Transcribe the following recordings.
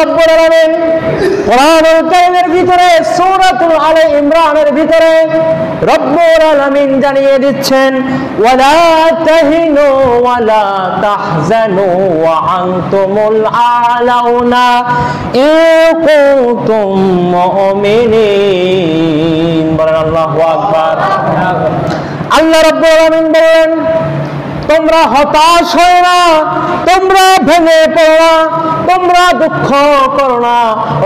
রাব্বুল আলামিন কোরআনুল কারীমের ভিতরে সূরাতুল আলে ইমরানের ভিতরে রব্বুল আলামিন জানিয়ে দিচ্ছেন ওয়ালা তাহিনু ওয়ালা তাহজানু ওয়া আনতুমুল আলাউনা ইন কুনতুম মুমিনিন। বলেন আল্লাহু আকবার। আল্লাহ রাব্বুল আলামিন বলেন তোমরা হতাশ হয় না, তোমরা ভেঙে পড়ো না, তোমরা দুঃখ করো না।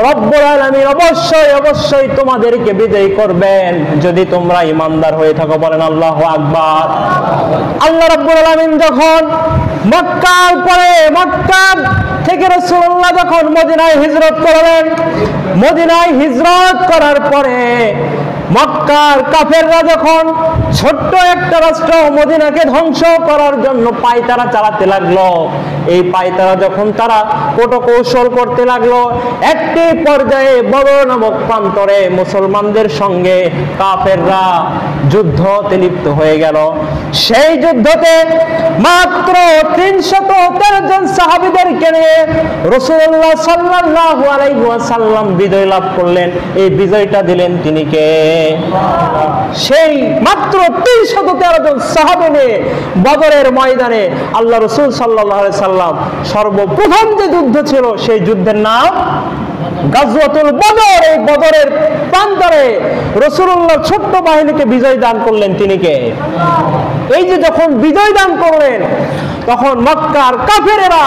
রব্বুল আলামিন অবশ্যই অবশ্যই তোমাদেরকে বিজয় করবেন যদি তোমরা ঈমানদার হয়ে থাকো। বলেন আল্লাহু আকবার। আল্লাহ রাব্বুল আলামিন যখন মক্কার পরে মক্কা থেকে রাসূলুল্লাহ যখন মদিনায় হিজরত করলেন, মদিনায় হিজরত করার পরে মক্কার কাফেররা যখন ছোট্ট একটা রাষ্ট্র মদিনাকে ধ্বংস করার জন্য পায়তারা চালাতে লাগলো, এই পায়তারা যখন তারা কৌশল করতে লাগলো, একটি পর্যায়ে বদর নামক প্রান্তরে মুসলমানদের সঙ্গে কাফেররা যুদ্ধতে লিপ্ত হয়ে গেল। সেই যুদ্ধতে মাত্র 313 জন সাহাবীদেরকে নিয়ে রাসূলুল্লাহ সাল্লাল্লাহু আলাইহি ওয়াসাল্লাম বিজয় লাভ করলেন। এই বিজয়টা দিলেন তিনি কে? সেই মাত্র 313 জন সাহাবী নিয়ে বদরের ময়দানে আল্লাহ রাসূল সাল্লাল্লাহু আলাইহি সাল্লাম সর্বপ্রথম যে যুদ্ধ ছিল সেই যুদ্ধের নাম গাজওয়াতুল বদর। এই বদরের প্রান্তরে রাসূলুল্লাহ ছোট্ট বাহিনীকে বিজয় দান করলেন তিনি কে? এই যে যখন বিজয় দান করলেন তখন মক্কার কাফেরেরা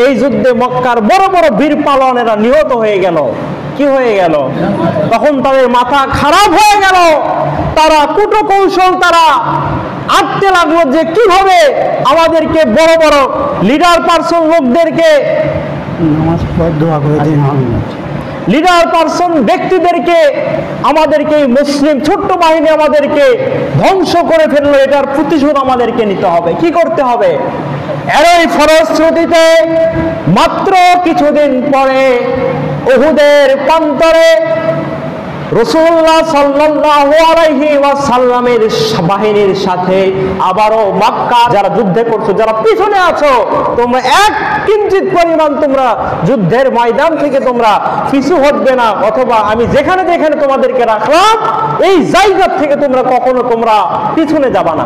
এই যুদ্ধে মক্কার বড় বড় বীর পালনেরা নিহত হয়ে গেল। কি হয়ে গেল? তখন তাদের মাথা খারাপ হয়ে গেল। তারা কৌশল তারা আঁটতে লাগলো যে কিভাবে আমাদেরকে বড় বড় লিডার পার্সন লোকদেরকে, নামাজ পড়ে দোয়া করে দিন, লিডার পার্সন ব্যক্তিদেরকে আমাদেরকে মুসলিম ছোট্ট বাহিনী আমাদেরকে ধ্বংস করে ফেললো, এটার প্রতিশোধ আমাদেরকে নিতে হবে। কি করতে হবে? এরই ফলশ্রুতিতে মাত্র কিছুদিন পরে উহুদের প্রান্তরে রাসূলুল্লাহ সাল্লাল্লাহু আলাইহি ওয়াসাল্লামের বাহিনীর সাথে আবারও মক্কা যারা যুদ্ধে করছো, যারা পিছনে আছো, তোমরা এক কিঞ্চিত পরিমাণ তোমরা যুদ্ধের ময়দান থেকে তোমরা পিছু হটবে না, অথবা আমি যেখানে যেখানে তোমাদেরকে রাখলাম এই জায়গা থেকে তোমরা কখনো তোমরা পিছনে যাবা না।